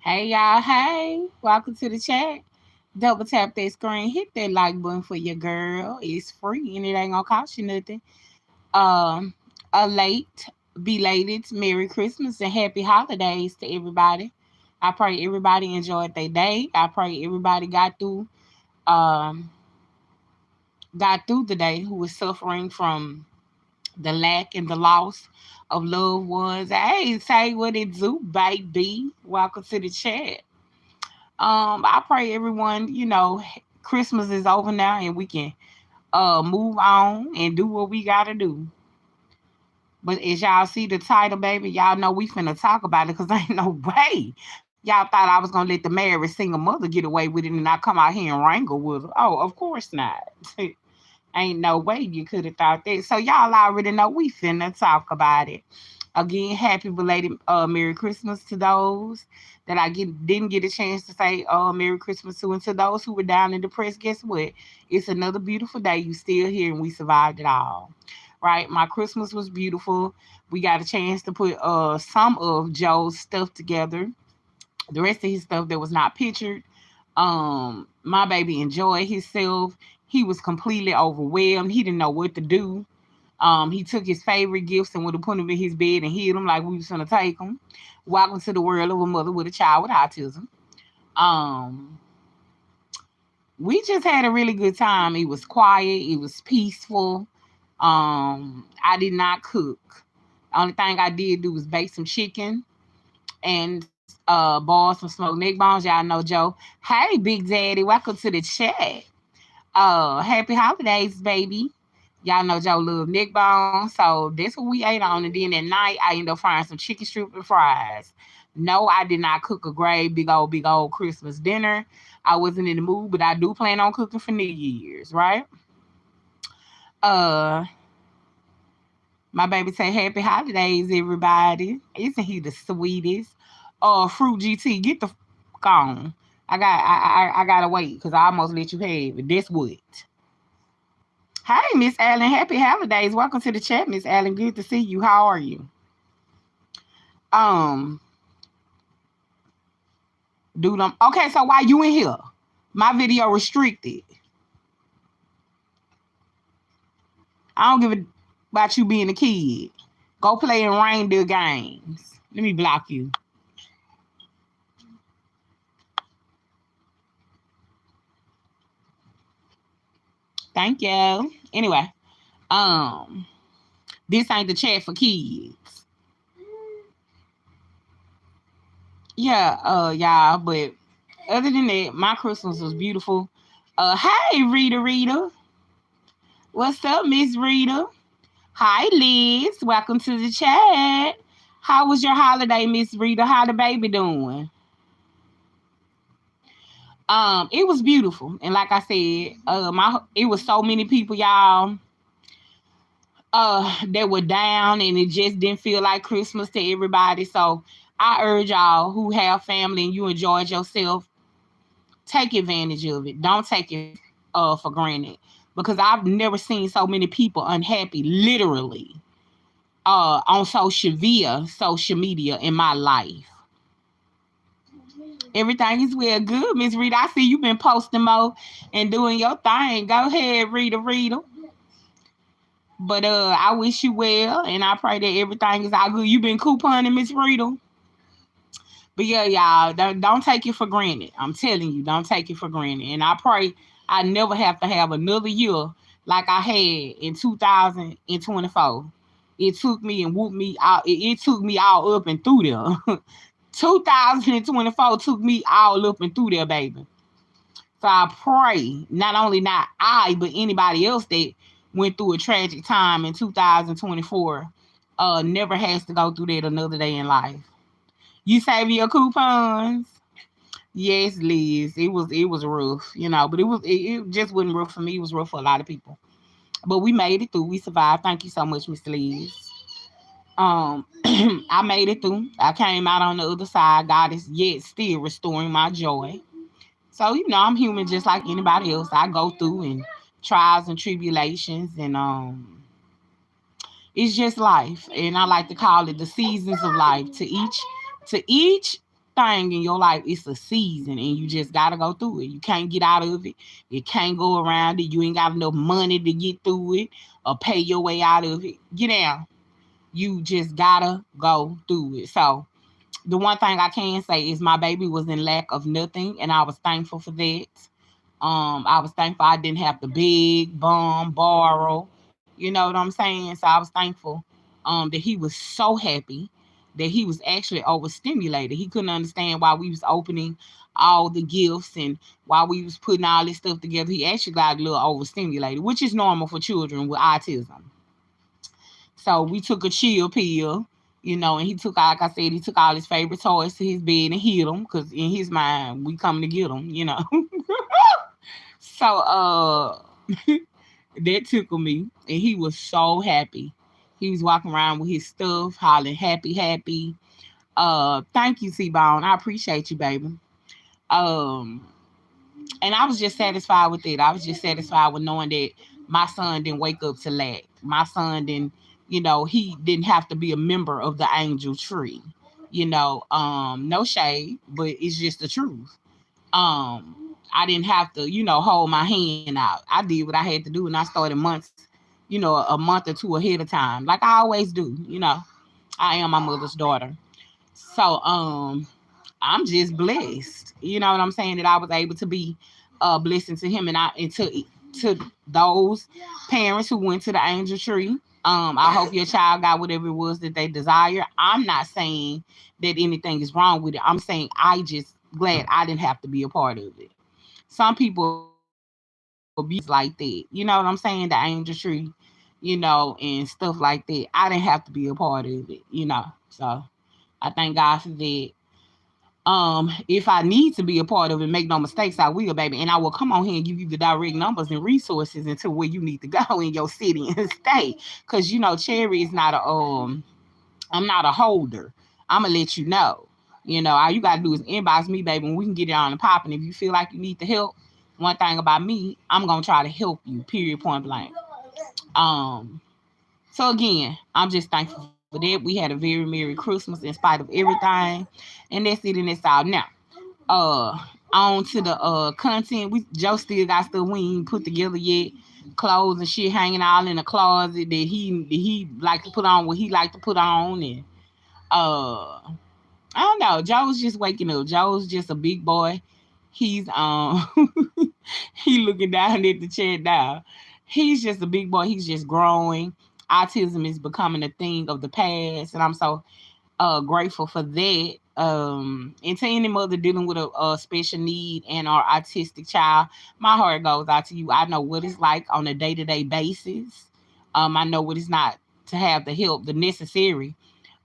Hey y'all, hey, welcome to the chat. Double tap that screen, hit that like button for your girl. It's free and it ain't gonna cost you nothing. Um, a late, belated Merry Christmas and Happy Holidays to everybody. I pray everybody enjoyed their day. I pray everybody um got through the day who was suffering from the lack and the loss of loved ones. Hey, say what it do, baby. Welcome to the chat. I pray everyone, Christmas is over now and we can move on and do what we gotta do. But as y'all see the title, baby, y'all know we finna talk about it because ain't no way. Y'all thought I was gonna let the married single mother get away with it and I come out here and wrangle with her. Oh, of course not. Ain't no way you could have thought that. So y'all already know we finna talk about it. Again, happy belated Merry Christmas to those that didn't get a chance to say Merry Christmas to, and to those who were down and depressed. Guess what? It's another beautiful day. You still here, and we survived it all. Right? My Christmas was beautiful. We got a chance to put some of Joe's stuff together. The rest of his stuff that was not pictured. My baby enjoyed himself. He was completely overwhelmed. He didn't know what to do. He took his favorite gifts and would have put them in his bed and hid them like we was gonna take them. Welcome to the world of a mother with a child with autism. Um, we just had a really good time. It was quiet. It was peaceful. I did not cook. Only thing I did do was bake some chicken and boil some smoked neck bones. Y'all know Joe. Hey, Big Daddy, welcome to the chat. Happy holidays, baby. Y'all know Joe love neck bones, so that's what we ate on. And then at night, I ended up frying some chicken strip and fries. No, I did not cook a great big old Christmas dinner. I wasn't in the mood, but I do plan on cooking for New Year's, right? Uh, my baby say happy holidays, everybody. Isn't he the sweetest? Fruit GT, get the on. I gotta wait because I almost let you have it. This what? Hey, Miss Allen, happy holidays. Welcome to the chat, Miss Allen. Good to see you. How are you? Um, do them. Okay, so why you in here? My video restricted. I don't give a about you being a kid. Go play in reindeer games. Let me block you. Thank you. Anyway, um, this ain't the chat for kids. Yeah, y'all, but other than that, my Christmas was beautiful. Hey, Rita. What's up, Miss Rita? Hi, Liz. Welcome to the chat. How was your holiday, Miss Rita? How the baby doing? It was beautiful, and like I said, it was so many people, y'all, that were down, and it just didn't feel like Christmas to everybody. So I urge y'all who have family and you enjoyed yourself, take advantage of it. Don't take it for granted because I've never seen so many people unhappy, literally, on social media in my life. Everything is well. Good, Miss Rita. I see you been posting more and doing your thing. Go ahead, Rita. But I wish you well, and I pray that everything is all good. You been couponing, Miss Rita. But yeah, y'all, don't take it for granted. I'm telling you, don't take it for granted. And I pray I never have to have another year like I had in 2024. It took me and whooped me out. It took me all up and through there. 2024 took me all up and through there, baby. So I pray not only not I, but anybody else that went through a tragic time in 2024 never has to go through that another day in life. You save your coupons? Yes, Liz. It was rough, but it just wasn't rough for me. It was rough for a lot of people. But we made it through. We survived. Thank you so much, Miss Liz. I made it through. I came out on the other side. God is yet still restoring my joy. So, I'm human just like anybody else. I go through and trials and tribulations and it's just life. And I like to call it the seasons of life. To each thing in your life, it's a season, and you just gotta go through it. You can't get out of it. You can't go around it. You ain't got enough money to get through it or pay your way out of it. Get down. You just gotta go through it. So the one thing I can say is my baby was in lack of nothing, and I was thankful for that. I was thankful I didn't have to beg, bum, borrow. You know what I'm saying? So I was thankful that he was so happy that he was actually overstimulated. He couldn't understand why we was opening all the gifts and why we was putting all this stuff together. He actually got a little overstimulated, which is normal for children with autism. So we took a chill pill, and he took, like I said, he took all his favorite toys to his bed and hid them because in his mind, we coming to get them. So that tickled me, and he was so happy. He was walking around with his stuff, hollering happy, happy. Thank you, C-Bone. I appreciate you, baby. Um, and I was just satisfied with it. I was just satisfied with knowing that my son didn't wake up to lack. My son didn't, he didn't have to be a member of the angel tree. No shade, but it's just the truth. I didn't have to, hold my hand out. I did what I had to do, and I started months, a month or two ahead of time, like I always do. I am my mother's daughter. So I'm just blessed. You know what I'm saying? That I was able to be a blessing to him, and to those parents who went to the angel tree. I hope your child got whatever it was that they desire. I'm not saying that anything is wrong with it. I'm saying I just glad I didn't have to be a part of it. Some people abuse like that. You know what I'm saying? The angel tree, and stuff like that. I didn't have to be a part of it. So I thank God for that. If I need to be a part of it, make no mistakes, I will, baby. And I will come on here and give you the direct numbers and resources into where you need to go in your city and state. Cause Cherry is not I'm not a holder. I'ma let you know. All you gotta do is inbox me, baby, and we can get it on and popping. If you feel like you need the help, one thing about me, I'm gonna try to help you, period, point blank. Um, so again, I'm just thankful for that. We had a very Merry Christmas in spite of everything. And that's it and that's all. Now, uh on to the content. Joe still got stuff we ain't put together yet. Clothes and shit hanging all in the closet that he like to put on what he like to put on, and uh I don't know. Joe's just waking up. Joe's just a big boy. He's he looking down at the chat now. He's just a big boy. He's just growing. Autism is becoming a thing of the past, and I'm so grateful for that. And to any mother dealing with a special need and or autistic child, my heart goes out to you. I know what it's like on a day to day basis. I know what it's not to have the help, the necessary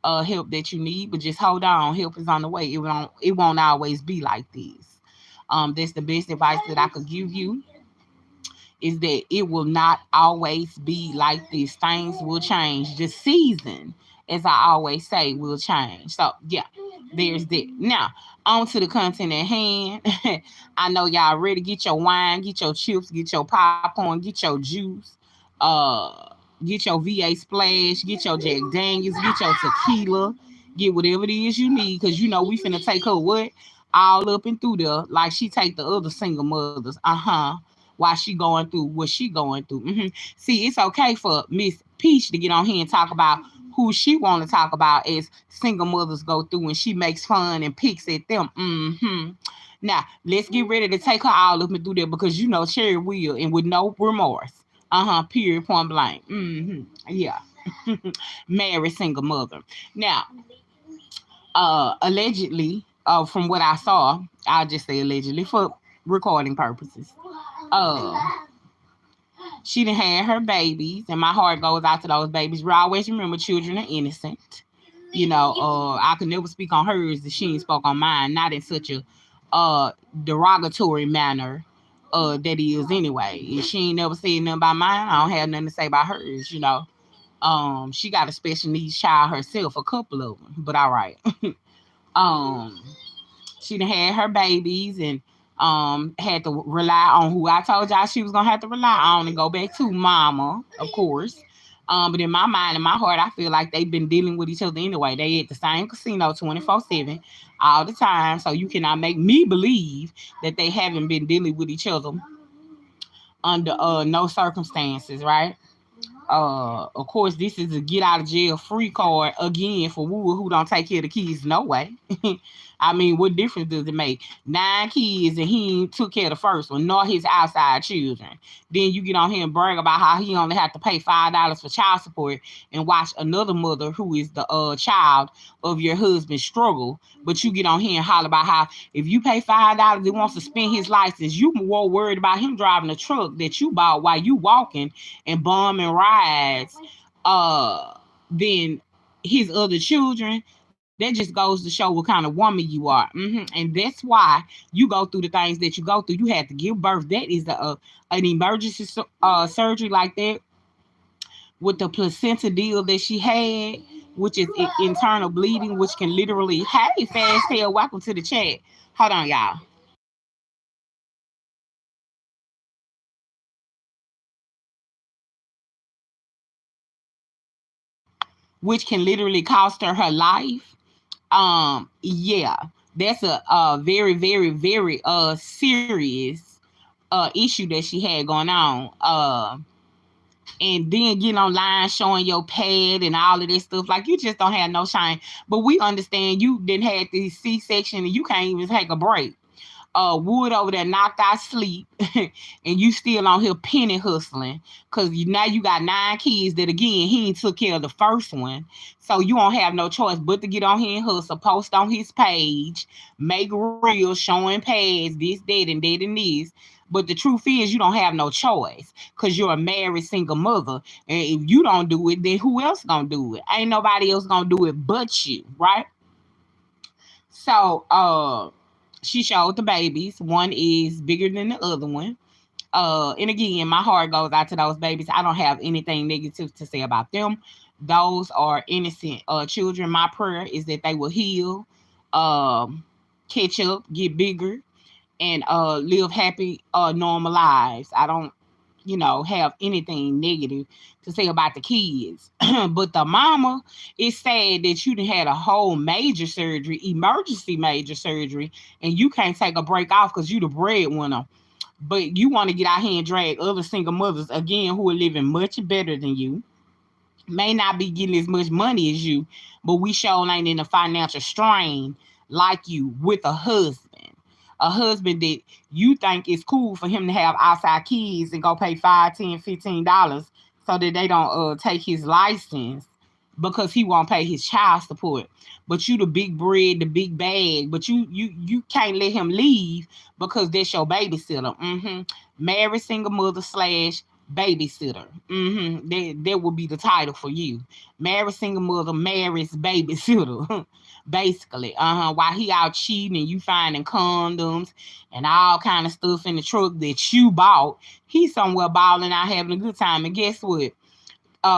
help that you need, but just hold on. Help is on the way. It won't always be like this. That's the best advice that I could give you, is that it will not always be like this. Things will change. The season, as I always say, will change. So yeah, there's that. Now, on to the content at hand. I know y'all ready. Get your wine, get your chips, get your popcorn, get your juice, uh, get your VA splash, get your Jack Daniels, get your tequila, get whatever it is you need, because we finna take her what? All up and through there, like she take the other single mothers. While she going through what she going through. See, it's okay for Miss Peach to get on here and talk about who she want to talk about as single mothers go through, and she makes fun and picks at them. Now, let's get ready to take her all up and through there, because Cherry will, and with no remorse. Period, point blank. Yeah. Married single mother. Now, allegedly, from what I saw, I'll just say allegedly for recording purposes. Uh, she done had her babies, and my heart goes out to those babies. We always remember children are innocent. I could never speak on hers that she ain't spoke on mine, not in such a derogatory manner that is anyway. If she ain't never said nothing about mine, I don't have nothing to say about hers. She got a special needs child herself, a couple of them, but all right. um she done had her babies, and had to rely on who I told y'all she was gonna have to rely on and go back to mama, of course. But in my mind and my heart, I feel like they've been dealing with each other anyway. They at the same casino 24/7. all the time. So you cannot make me believe that they haven't been dealing with each other under no circumstances, right? Of course, this is a get out of jail free card again for Wood, who don't take care of the kids no way. I mean, what difference does it make? 9 kids and he ain't took care of the first one, nor his outside children. Then you get on here and brag about how he only had to pay $5 for child support and watch another mother who is the child of your husband struggle. But you get on here and holler about how if you pay $5, he wants to spend his license. You more worried about him driving a truck that you bought while you walking and bumming rides than his other children. That just goes to show what kind of woman you are. And that's why you go through the things that you go through. You had to give birth. That is an emergency surgery like that with the placenta deal that she had, which is internal bleeding, which can literally, hey, fast tail, welcome to the chat. Hold on, y'all. Which can literally cost her life. Yeah, that's a very, very, very serious issue that she had going on. And then getting online showing your pad and all of this stuff. Like, you just don't have no shame. But we understand you didn't have this C-section and you can't even take a break. Wood over there knocked out sleep, and you still on here penny hustling because now you got 9 kids that again he ain't took care of the first one, so you don't have no choice but to get on here and hustle, post on his page, make reels showing pads, this, that, and that, and this. But the truth is, you don't have no choice because you're a married single mother, and if you don't do it, then who else gonna do it? Ain't nobody else gonna do it but you, right? So, she showed the babies. One is bigger than the other one. And again, my heart goes out to those babies. I don't have anything negative to say about them. Those are innocent children. My prayer is that they will heal, um, catch up, get bigger, and live happy, normal lives. I don't, have anything negative to say about the kids. But the mama, it's sad that you done had a whole major surgery, emergency major surgery, and you can't take a break off because you the breadwinner. But you want to get out here and drag other single mothers again who are living much better than you, may not be getting as much money as you, but we sure ain't in a financial strain like you with a husband. A husband that you think is cool for him to have outside kids and go pay 5, 10, $15 so that they don't take his license because he won't pay his child support. But you the big bread, the big bag, but you can't let him leave because that's your babysitter. Married single mother slash babysitter. That would be the title for you. Married single mother marries babysitter. Basically. While he out cheating and you finding condoms and all kind of stuff in the truck that you bought, he's somewhere balling out having a good time. And guess what?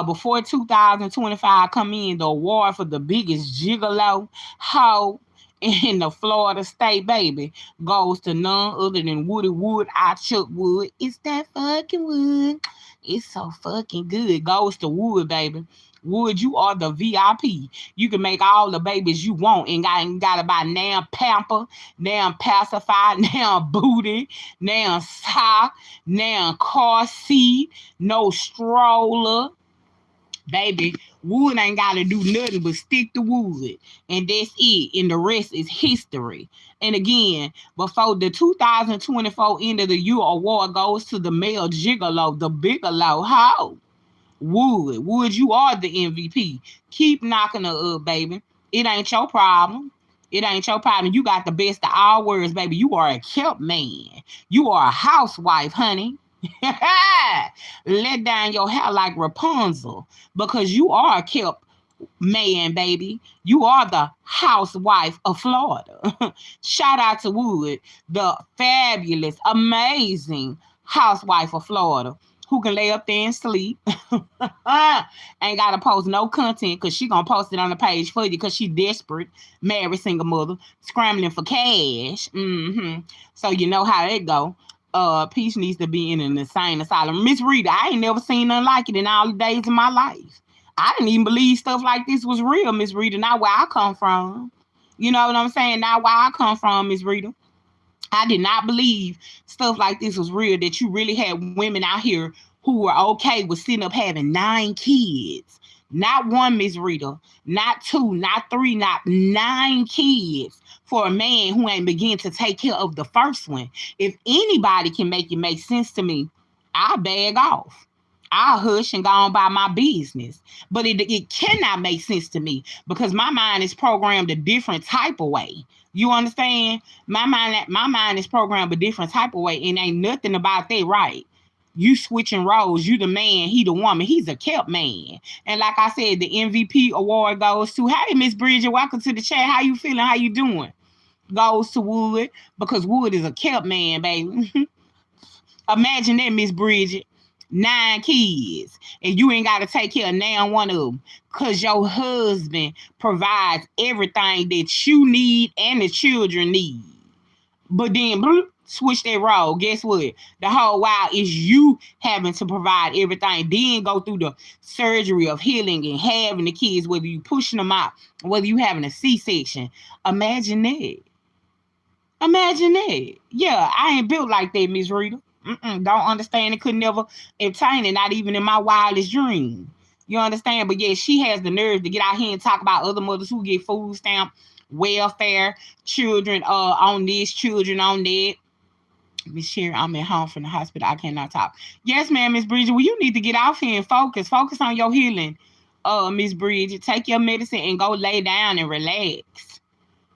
Before 2025 come in, the award for the biggest gigolo hoe in the Florida state, baby, goes to none other than Woody Wood. I Chuck Wood. It's that fucking Wood. It's so fucking good. Goes to Wood, baby. Wood, you are the VIP. You can make all the babies you want and gotta buy now pamper, now pacifier, now booty, now sock, now car seat, no stroller. Baby, Wood ain't gotta do nothing but stick to wood. And that's it. And the rest is history. And again, before the 2024 end of the year award goes to the male gigolo, the bigelow hoe. Wood, you are the MVP. Keep knocking her up, baby. It ain't your problem. It ain't your problem. You got the best of all words, baby. You are a kept man. You are a housewife, honey. Let down your hair like Rapunzel because you are a kept man, baby. You are the housewife of Florida. Shout out to Wood, the fabulous, amazing housewife of Florida who can lay up there and sleep. Ain't gotta post no content because she gonna post it on the page for you because she desperate, married single mother, scrambling for cash. So you know how that go. Peach needs to be in an insane asylum. Miss Rita, I ain't never seen nothing like it in all the days of my life. I didn't even believe stuff like this was real, Miss Rita, not where I come from. You know what I'm saying? Now, where I come from, Miss Rita, I did not believe stuff like this was real, that you really had women out here who were okay with sitting up having 9 kids. Not one, Miss Rita, not two, not three, not 9 kids for a man who ain't begin to take care of the first one. If anybody can make it make sense to me, I'll bag off. I'll hush and go on by my business. But it cannot make sense to me because my mind is programmed a different type of way. You understand? My mind is programmed a different type of way, and ain't nothing about that right. You switching roles. You the man, he the woman. He's a kept man. And like I said, the MVP award goes to, hey, Miss Bridget, welcome to the chat. How you feeling? How you doing? Goes to Wood, because Wood is a kept man, baby. Imagine that, Miss Bridget. 9 kids, and you ain't got to take care of now one of them because your husband provides everything that you need and the children need. But then, bloop, switch that role. Guess what? The whole while is you having to provide everything. Then go through the surgery of healing and having the kids, whether you pushing them out, whether you having a C-section. Imagine that. Imagine that. Yeah, I ain't built like that, Miss Rita. Don't understand it. Could never obtain it, not even in my wildest dream. You understand? But yeah, she has the nerve to get out here and talk about other mothers who get food stamp, welfare, children on this, children on that. Miss Sherry, I'm at home from the hospital. I cannot talk. Yes, ma'am, Miss Bridget. Well, you need to get off here and focus. Focus on your healing, Miss Bridget. Take your medicine and go lay down and relax.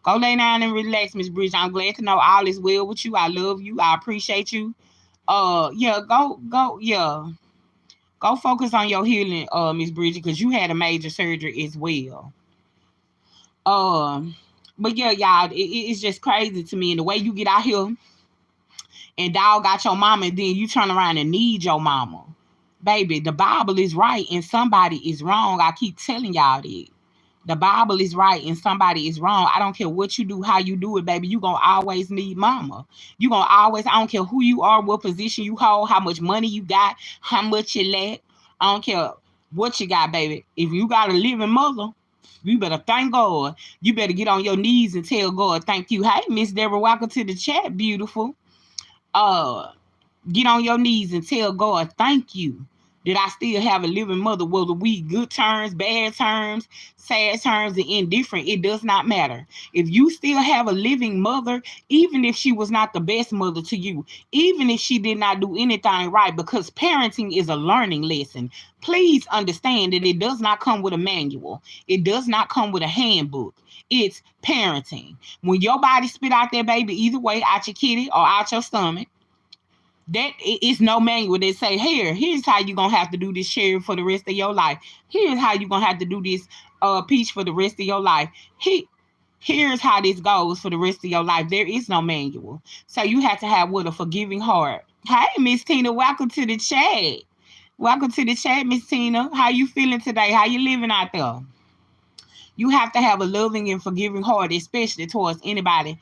Go lay down and relax, Miss Bridget. I'm glad to know all is well with you. I love you. I appreciate you. Yeah, yeah. Go focus on your healing, Miss Bridget, because you had a major surgery as well. Um, but yeah, y'all, it's just crazy to me. And the way you get out here and dog got your mama, and then you turn around and need your mama. Baby, the Bible is right and somebody is wrong. I keep telling y'all that. The Bible is right and somebody is wrong. I don't care what you do, how you do it, baby. You gonna always need mama. You gonna always, I don't care who you are, what position you hold, how much money you got, how much you lack. I don't care what you got, baby. If you got a living mother, you better thank God. You better get on your knees and tell God, thank you. Hey, Miss Deborah, welcome to the chat, beautiful. Uh, get on your knees and tell God, thank you that I still have a living mother. Whether we good terms, bad terms, sad terms, and indifferent, it does not matter. If you still have a living mother, even if she was not the best mother to you, even if she did not do anything right, because parenting is a learning lesson, please understand that it does not come with a manual. It does not come with a handbook. It's parenting. When your body spit out that baby, either way, out your kitty or out your stomach, that it's no manual that say, here's how you're gonna have to do this, cherry, for the rest of your life. Here's how you're gonna have to do this, peach, for the rest of your life. Here's how this goes for the rest of your life. There is no manual. So you have to have with a forgiving heart. Hey, Miss Tina, welcome to the chat. Welcome to the chat, Miss Tina. How you feeling today? How you living out there? You have to have a loving and forgiving heart, especially towards anybody,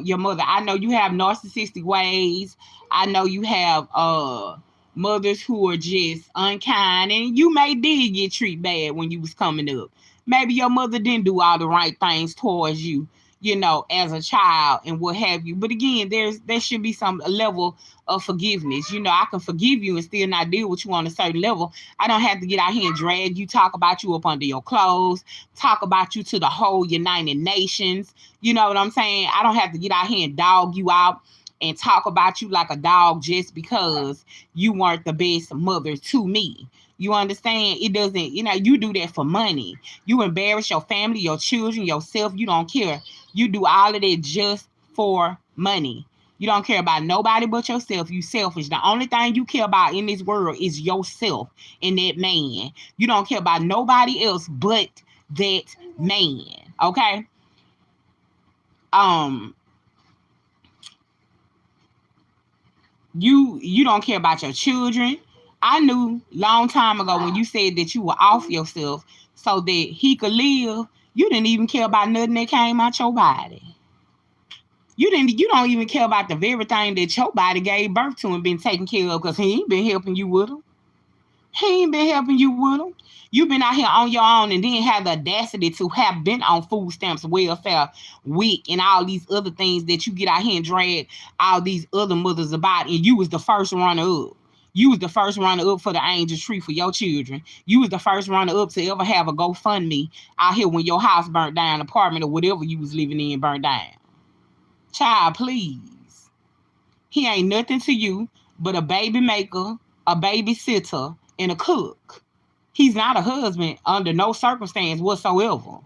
your mother. I know you have narcissistic ways. I know you have mothers who are just unkind, and you may did get treated bad when you was coming up. Maybe your mother didn't do all the right things towards you, as a child and what have you. But again, there should be some level of forgiveness. I can forgive you and still not deal with you on a certain level. I don't have to get out here and drag you, talk about you up under your clothes, talk about you to the whole United Nations. You know what I'm saying? I don't have to get out here and dog you out and talk about you like a dog just because you weren't the best mother to me. You understand? It doesn't, you do that for money. You embarrass your family, your children, yourself. You don't care. You do all of that just for money. You don't care about nobody but yourself. You selfish. The only thing you care about in this world is yourself and that man. You don't care about nobody else but that man. Okay? You don't care about your children. I knew long time ago when you said that you were off yourself so that he could live. You didn't even care about nothing that came out your body. You don't even care about the very thing that your body gave birth to and been taken care of, because he ain't been helping you with them. He ain't been helping you with them. You've been out here on your own and then have the audacity to have been on food stamps, welfare, WIC, and all these other things that you get out here and drag all these other mothers about, and you was the first runner up. You was the first runner up for the Angel Tree for your children. You was the first runner up to ever have a GoFundMe out here when your house burnt down, apartment or whatever you was living in burnt down. Child, please. He ain't nothing to you but a baby maker, a babysitter, and a cook. He's not a husband under no circumstance whatsoever.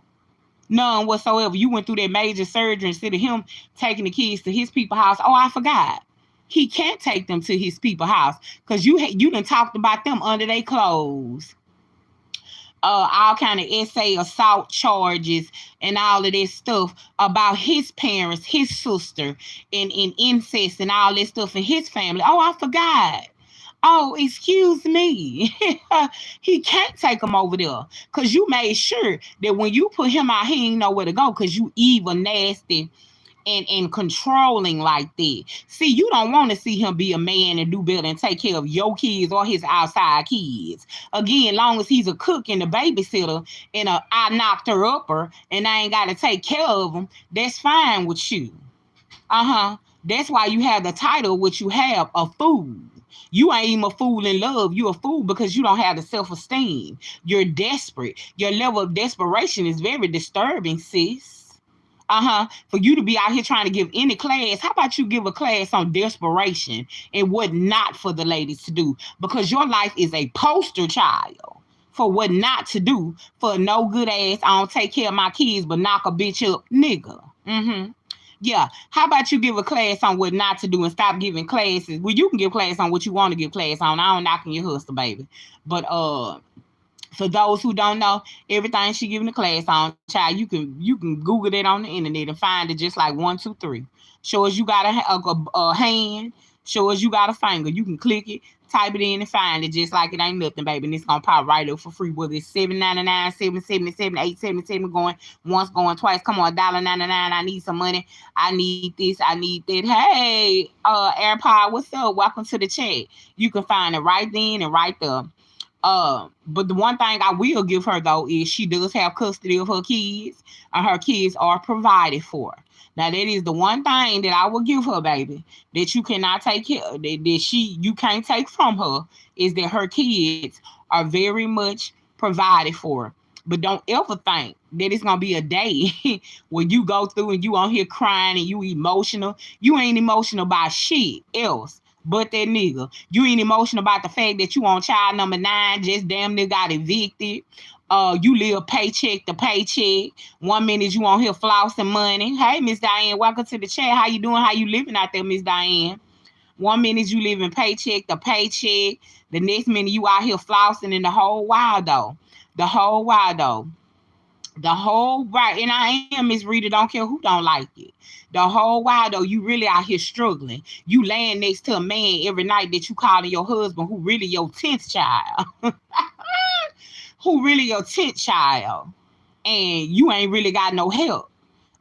None whatsoever. You went through that major surgery instead of him taking the kids to his people house. Oh, I forgot. He can't take them to his people house because you done talked about them under their clothes. All kind of essay assault charges and all of this stuff about his parents, his sister, and incest and all this stuff in his family. Oh, I forgot. Oh, excuse me. He can't take him over there because you made sure that when you put him out, he ain't know where to go because you evil, nasty, and controlling like that. See, you don't want to see him be a man and do better and take care of your kids or his outside kids. Again, long as he's a cook and a babysitter and I knocked her upper and I ain't got to take care of him, that's fine with you. That's why you have the title which you have, a fool. You ain't even a fool in love. You a fool because you don't have the self-esteem. You're desperate. Your level of desperation is very disturbing, sis. For you to be out here trying to give any class, how about you give a class on desperation and what not for the ladies to do? Because your life is a poster child for what not to do for no good ass, I don't take care of my kids, but knock a bitch up, nigga. Yeah. How about you give a class on what not to do and stop giving classes? Well, you can give class on what you want to give class on. I don't knocking your hustle, baby. But for those who don't know, everything she giving the class on, child, you can Google it on the internet and find it just like 1, 2, 3. Show us you got a hand. Show us you got a finger. You can click it, type it in, and find it just like it ain't nothing, baby. And it's gonna pop right up for free. Whether it's $7.99, $7.77, $8.77, going once, going twice. Come on, $1.99. I need some money. I need this. I need that. Hey, AirPod, what's up? Welcome to the chat. You can find it right then and right there. But the one thing I will give her though is she does have custody of her kids, and her kids are provided for. Now that is the one thing that I will give her, baby, that you cannot take care of, that you can't take from her, is that her kids are very much provided for. But don't ever think that it's gonna be a day when you go through and you on here crying and you emotional. You ain't emotional about shit else but that nigga. You ain't emotional about the fact that you on child number 9, just damn near got evicted. You live paycheck to paycheck. 1 minute you on here flossing money. Hey, Miss Diane, welcome to the chat. How you doing? How you living out there, Miss Diane? 1 minute you living paycheck to paycheck. The next minute you out here flossing in the whole while though. The whole while though. The whole right, and I am Miss Rita, don't care who don't like it. The whole while though, you really out here struggling. You laying next to a man every night that you calling your husband, who really your 10th child. Who really your 10th child. And you ain't really got no help.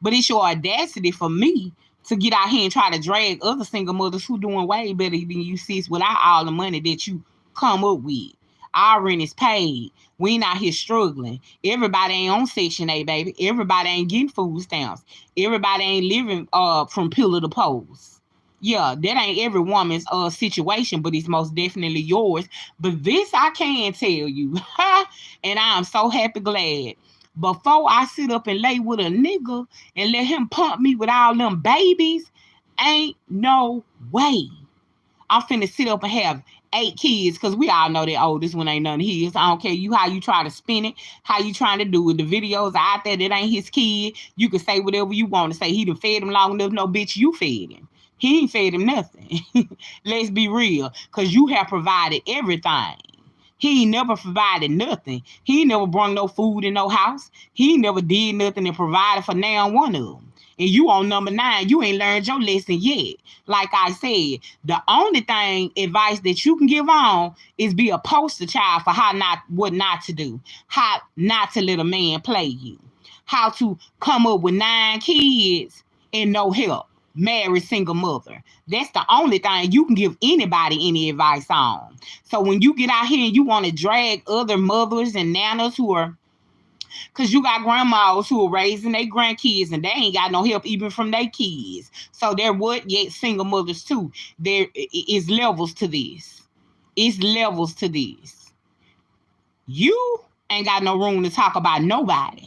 But it's your audacity for me to get out here and try to drag other single mothers who doing way better than you, sis, without all the money that you come up with. Our rent is paid. We ain't out here struggling. Everybody ain't on Section 8, baby. Everybody ain't getting food stamps. Everybody ain't living from pillar to post. Yeah, that ain't every woman's situation, but it's most definitely yours. But this I can tell you, and I'm so happy glad. Before I sit up and lay with a nigga and let him pump me with all them babies, ain't no way I'm finna sit up and have 8 kids, because we all know that oldest one ain't none of his. I don't care how you try to spin it, how you trying to do it. The videos out there that ain't his kid, you can say whatever you want to say. He done fed him long enough. No, bitch, you fed him. He ain't fed him nothing. Let's be real, because you have provided everything. He ain't never provided nothing. He ain't never brought no food in no house. He ain't never did nothing and provided for now one of them. And you on number 9, you ain't learned your lesson yet. Like I said, the only thing, advice that you can give on is be a poster child for what not to do. How not to let a man play you. How to come up with 9 kids and no help. married single mother. That's the only thing you can give anybody any advice on. So when you get out here and you want to drag other mothers and nanas who are, because you got grandmas who are raising their grandkids and they ain't got no help even from their kids. So they're what? Yet single mothers too. There is levels to this. It's levels to this. You ain't got no room to talk about nobody.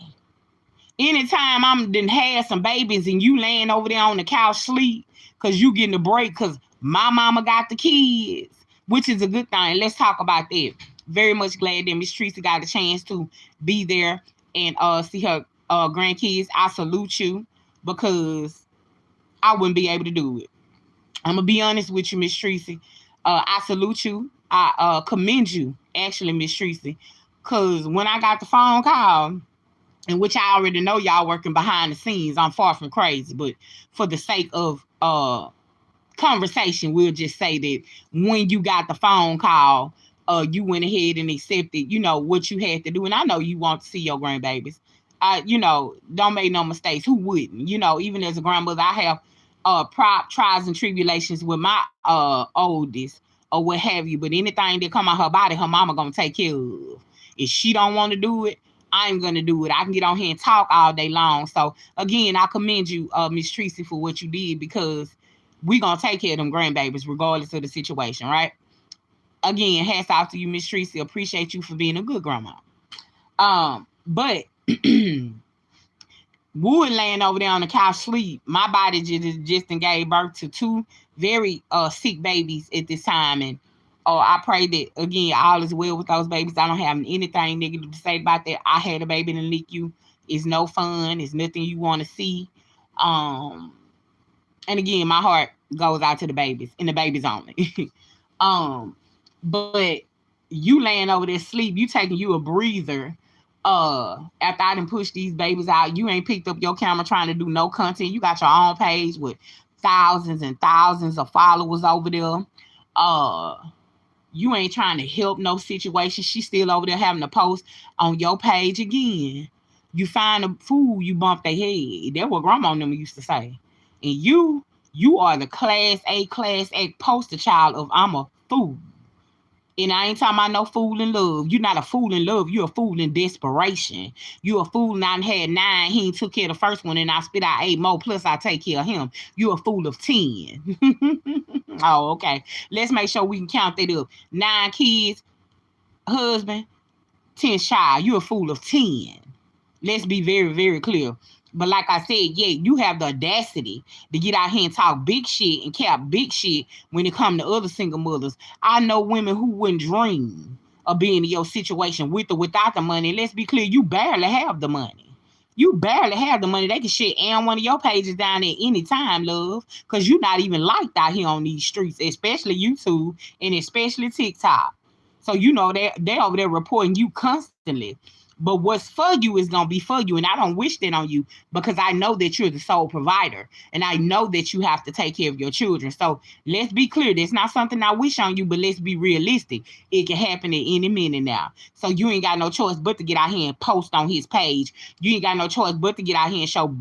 Anytime I'm done had some babies and you laying over there on the couch sleep because you getting a break because my mama got the kids, which is a good thing. Let's talk about that. Very much glad that Miss Teresa got a chance to be there and see her grandkids. I salute you because I wouldn't be able to do it. I'm gonna be honest with you, Miss Tracy. I salute you. I commend you, actually, Miss Tracy, because when I got the phone call, in which I already know y'all working behind the scenes, I'm far from crazy, but for the sake of conversation, we'll just say that when you got the phone call, you went ahead and accepted, what you had to do. And I know you want to see your grandbabies. Don't make no mistakes. Who wouldn't? Even as a grandmother, I have trials and tribulations with my oldest or what have you. But anything that come out her body, her mama gonna take care of. If she don't want to do it, I'm gonna do it. I can get on here and talk all day long. So again, I commend you, Miss Tracy, for what you did because we gonna take care of them grandbabies regardless of the situation, right? Again, hats off to you, Miss Tracy. Appreciate you for being a good grandma. But Wood laying over there on the couch sleep. My body just gave birth to two very sick babies at this time, and I pray that again all is well with those babies. I don't have anything negative to say about that. I had a baby in the NICU. It's no fun. It's nothing you want to see. And again, my heart goes out to the babies and the babies only. But you laying over there sleep, you taking you a breather. After I done pushed these babies out, you ain't picked up your camera trying to do no content. You got your own page with thousands and thousands of followers over there. You ain't trying to help no situation. She's still over there having to post on your page again. You find a fool, you bump their head. That's what grandma and them used to say. And you are the class A poster child of I'm a fool. And I ain't talking about no fool in love. You're not a fool in love. You're a fool in desperation. You're a fool and I had 9. He ain't took care of the first one and I spit out 8 more. Plus I take care of him. You're a fool of 10. Oh, okay. Let's make sure we can count that up. 9 kids, husband, 10 child. You're a fool of 10. Let's be very, very clear. But like I said, yeah, you have the audacity to get out here and talk big shit and cap big shit when it comes to other single mothers. I know women who wouldn't dream of being in your situation with or without the money. Let's be clear, you barely have the money. You barely have the money. They can shit and one of your pages down at any time, love, because you're not even liked out here on these streets, especially YouTube and especially TikTok. So they're over there reporting you constantly. But what's for you is going to be for you. And I don't wish that on you because I know that you're the sole provider. And I know that you have to take care of your children. So let's be clear. That's not something I wish on you, but let's be realistic. It can happen at any minute now. So you ain't got no choice but to get out here and post on his page. You ain't got no choice but to get out here and show,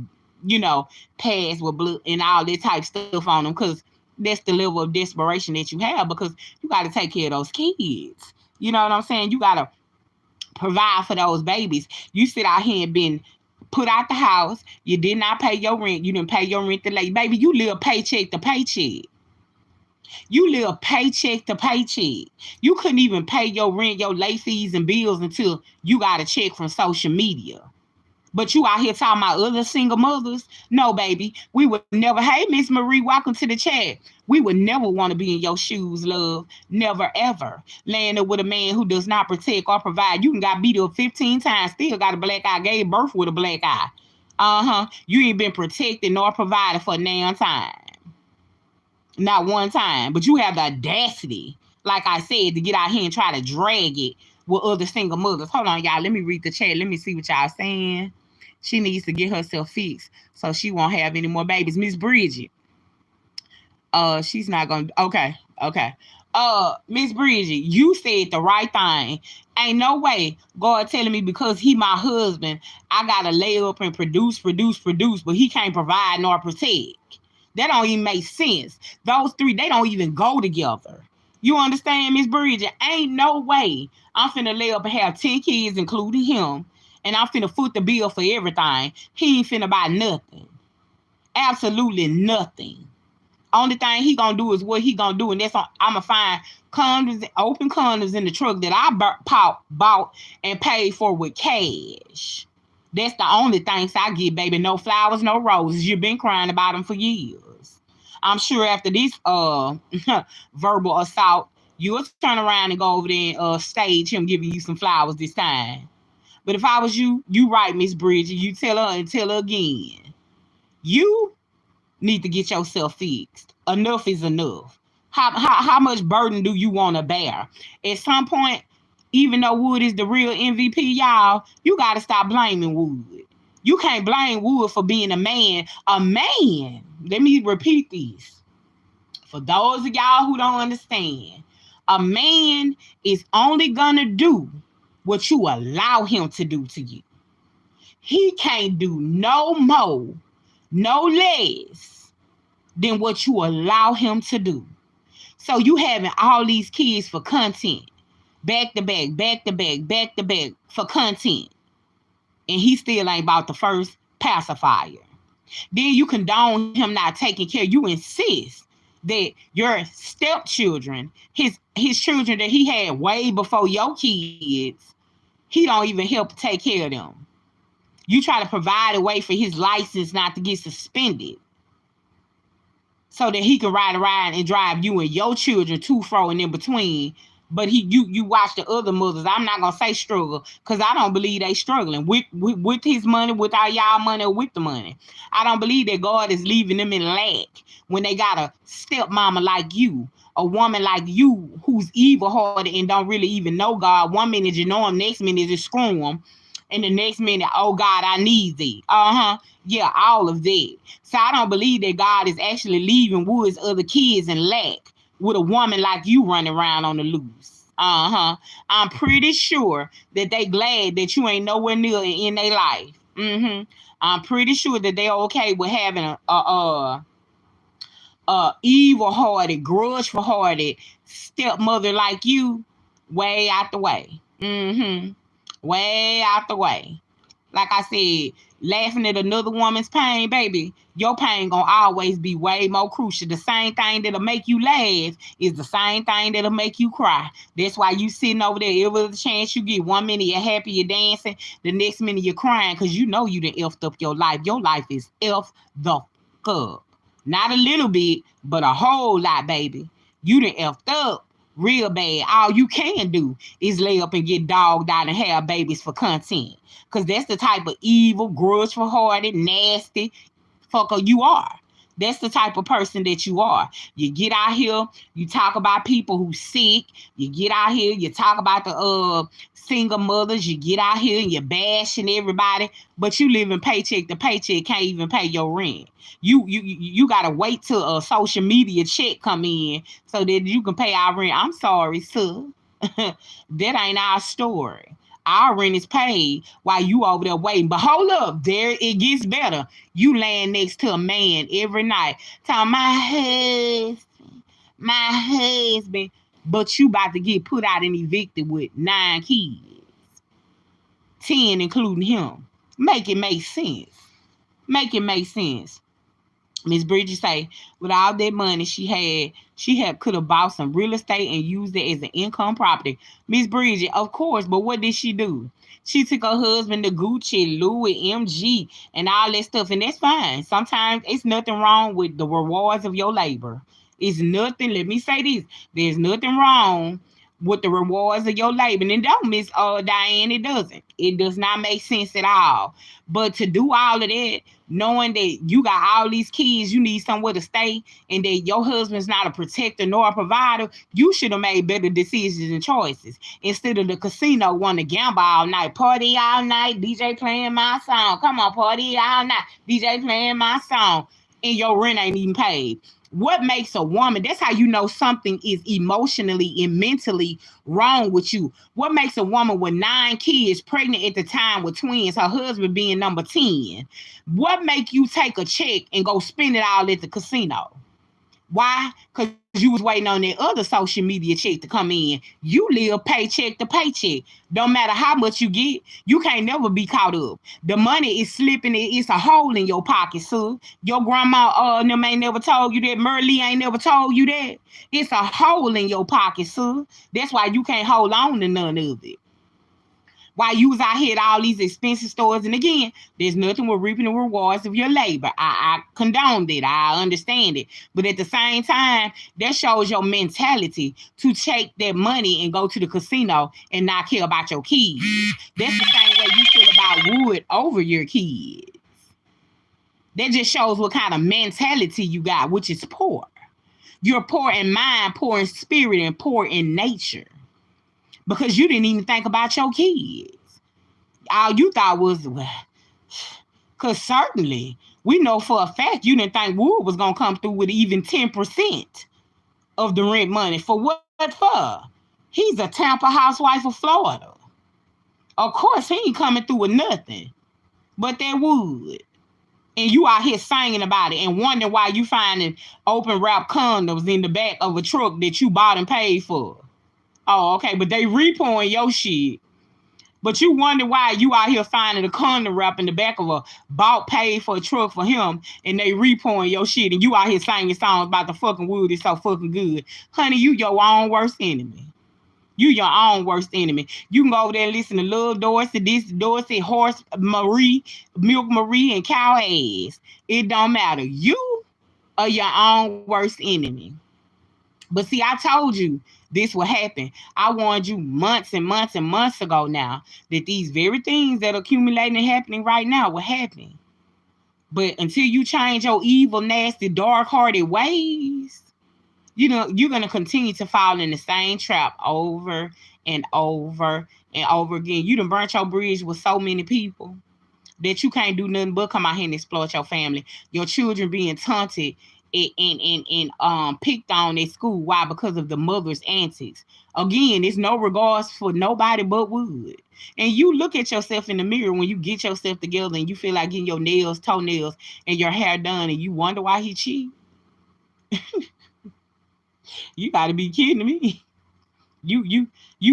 pads with blood and all that type stuff on them because that's the level of desperation that you have because you got to take care of those kids. You know what I'm saying? You got to provide for those babies. You sit out here and been put out the house. You did not pay your rent. You didn't pay your rent the late. Baby, you live paycheck to paycheck. You live paycheck to paycheck. You couldn't even pay your rent, your late fees and bills until you got a check from social media. But you out here talking about other single mothers? No, baby. We would never. Hey, Miss Marie, welcome to the chat. We would never want to be in your shoes, love. Never, ever. Laying there with a man who does not protect or provide. You can got beat up 15 times, still got a black eye, gave birth with a black eye. You ain't been protected nor provided for a damn time. Not one time. But you have the audacity, like I said, to get out here and try to drag it with other single mothers. Hold on, y'all. Let me read the chat. Let me see what y'all saying. She needs to get herself fixed so she won't have any more babies. Miss Bridget. She's not gonna. Okay. Miss Bridget, you said the right thing. Ain't no way God telling me because he my husband, I gotta lay up and produce, but he can't provide nor protect. That don't even make sense. Those three, they don't even go together. You understand, Miss Bridget? Ain't no way I'm finna lay up and have 10 kids, including him, and I'm finna foot the bill for everything. He ain't finna buy nothing. Absolutely nothing. Only thing he gonna do is what he gonna do, and that's I'm gonna find condoms, open condoms in the truck that I bought and paid for with cash. That's the only things I get, baby. No flowers, no roses. You've been crying about them for years. I'm sure after this verbal assault, you'll turn around and go over there and stage him giving you some flowers this time. But if I was you, you right, Miss Bridget. You tell her and tell her again. You need to get yourself fixed. Enough is enough. How much burden do you want to bear? At some point, even though Wood is the real MVP, y'all, you got to stop blaming Wood. You can't blame Wood for being a man. A man, let me repeat this. For those of y'all who don't understand, a man is only going to do what you allow him to do to you. He can't do no more, no less than what you allow him to do. So you having all these kids for content, back to back, back to back, back to back for content, and he still ain't bought the first pacifier. Then you condone him not taking care. You insist that your stepchildren, his children that he had way before your kids, he don't even help take care of them. You try to provide a way for his license not to get suspended, so that he can ride around and drive you and your children to, fro, and in between. But you watch the other mothers. I'm not gonna say struggle, because I don't believe they struggling with his money, without y'all money, or with the money. I don't believe that God is leaving them in lack when they got a stepmama like you, a woman like you who's evil hearted and don't really even know God. One minute you know him, next minute you screw him, and the next minute, oh God, I need thee. Yeah, all of that. So I don't believe that God is actually leaving Wood's other kids in lack with a woman like you running around on the loose. I'm pretty sure that they glad that you ain't nowhere near in their life. I'm pretty sure that they're okay with having a evil hearted, grudgeful hearted stepmother like you way out the way. Way out the way. Like I said, laughing at another woman's pain, baby, your pain gonna always be way more crucial. The same thing that'll make you laugh is the same thing that'll make you cry. That's why you sitting over there every chance you get. One minute you're happy, you're dancing, the next minute you're crying, because you know you done effed up your life. Your life is effed the up. Not a little bit, but a whole lot, baby. You done effed up real bad. All you can do is lay up and get dogged out and have babies for content. Because that's the type of evil, grudgeful hearted, nasty fucker you are. That's the type of person that you are. You get out here, you talk about people who sick. You get out here, you talk about the single mothers. You get out here and you're bashing everybody, but you living paycheck to paycheck, can't even pay your rent. You gotta wait till a social media check come in so that you can pay our rent. I'm sorry, sir. That ain't our story. Our rent is paid while you over there waiting. But hold up, there it gets better. You laying next to a man every night, telling my husband, but you about to get put out and evicted with 9 kids, 10 including him. Make it make sense. Make it make sense. Miss Bridget say, with all that money she had could have bought some real estate and used it as an income property. Miss Bridget, of course, but what did she do? She took her husband to Gucci, Louis, MG, and all that stuff, and that's fine. Sometimes it's nothing wrong with the rewards of your labor. It's nothing. Let me say this: there's nothing wrong with the rewards of your labor. And don't, Miss Diane, it doesn't. It does not make sense at all. But to do all of that, knowing that you got all these kids, you need somewhere to stay, and that your husband's not a protector nor a provider, you should have made better decisions and choices. Instead of the casino wanting to gamble all night, party all night, DJ playing my song. Come on, party all night, DJ playing my song, and your rent ain't even paid. What makes a woman, that's how you know something is emotionally and mentally wrong with you. What makes a woman with 9 kids, pregnant at the time with twins, her husband being number 10? What make you take a check and go spend it all at the casino? Why? Because you was waiting on that other social media check to come in. You live paycheck to paycheck. Don't matter how much you get, you can't never be caught up. The money is slipping. It's a hole in your pocket, sir. Your grandma them ain't never told you that. Merle ain't never told you that. It's a hole in your pocket, sir. That's why you can't hold on to none of it. While you was out here at all these expensive stores. And again, there's nothing with reaping the rewards of your labor. I condoned it. I understand it. But at the same time, that shows your mentality to take that money and go to the casino and not care about your kids. That's the same way you feel about wood over your kids. That just shows what kind of mentality you got, which is poor. You're poor in mind, poor in spirit, and poor in nature. Because you didn't even think about your kids. All you thought was, because certainly we know for a fact you didn't think Wood was going to come through with even 10% of the rent money. For what for? He's a Tampa housewife of Florida. Of course, he ain't coming through with nothing but that wood. And you out here singing about it and wondering why you finding open wrap condoms in the back of a truck that you bought and paid for. Oh, okay, but they repoing your shit. But you wonder why you out here finding a condom wrap in the back of a bought paid for a truck for him, and they repoing your shit, and you out here singing songs about the fucking wood is so fucking good. Honey, you your own worst enemy. You your own worst enemy. You can go over there and listen to Love Dorsey, this Dorsey, Horse Marie, Milk Marie, and Cow Ass. It don't matter. You are your own worst enemy. But see, I told you this will happen. I warned you months and months and months ago now that these very things that are accumulating and happening right now will happen. But until you change your evil, nasty, dark-hearted ways, you're going to continue to fall in the same trap over and over and over again. You done burnt your bridge with so many people that you can't do nothing but come out here and exploit your family. Your children being taunted and picked on at school. Why? Because of the mother's antics. Again, it's no regards for nobody but Wood. And you look at yourself in the mirror when you get yourself together and you feel like getting your nails, toenails, and your hair done, and you wonder why he cheat. You got to be kidding me. You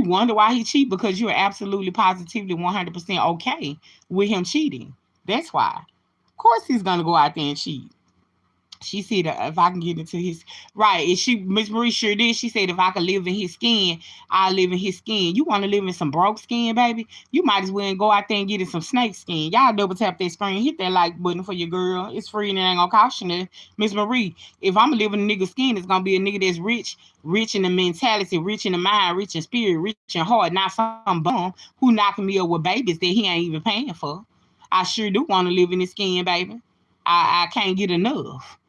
wonder why he cheat because you're absolutely positively 100% okay with him cheating. That's why. Of course he's gonna go out there and cheat. She said, if I can get into his right, and she Miss Marie sure did. She said, if I could live in his skin, I'll live in his skin. You want to live in some broke skin, baby? You might as well go out there and get in some snake skin. Y'all double tap that screen, hit that like button for your girl. It's free and it ain't gonna cost you nothing. Miss Marie, if I'm living a nigga skin, it's gonna be a nigga that's rich in the mentality, rich in the mind, rich in spirit, rich in heart, not some bum who knocking me up with babies that he ain't even paying for. I sure do want to live in his skin, baby. I can't get enough.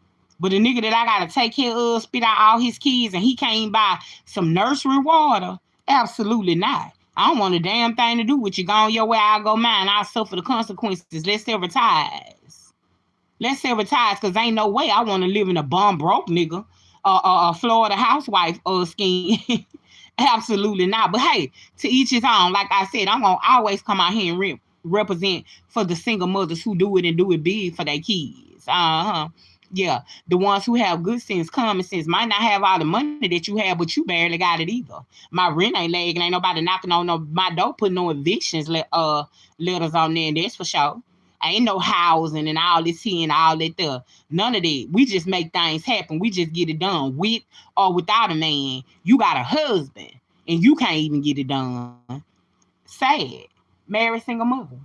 But a nigga that I gotta take care of, spit out all his kids, and he can't buy some nursery water, absolutely not. I don't want a damn thing to do with you. Go on your way, I'll go mine. I'll suffer the consequences. Let's sever ties. Let's sever ties, because ain't no way I want to live in a bum broke nigga, a Florida housewife skin. Absolutely not. But hey, to each his own. Like I said, I'm gonna always come out here and represent for the single mothers who do it and do it big for their kids. Yeah, the ones who have good sense, common sense, might not have all the money that you have, but you barely got it either. My rent ain't lagging, ain't nobody knocking on my door, putting no evictions letters on there, and that's for sure. Ain't no housing and all this here and all that there. None of that. We just make things happen. We just get it done with or without a man. You got a husband and you can't even get it done. Sad. Married single mother.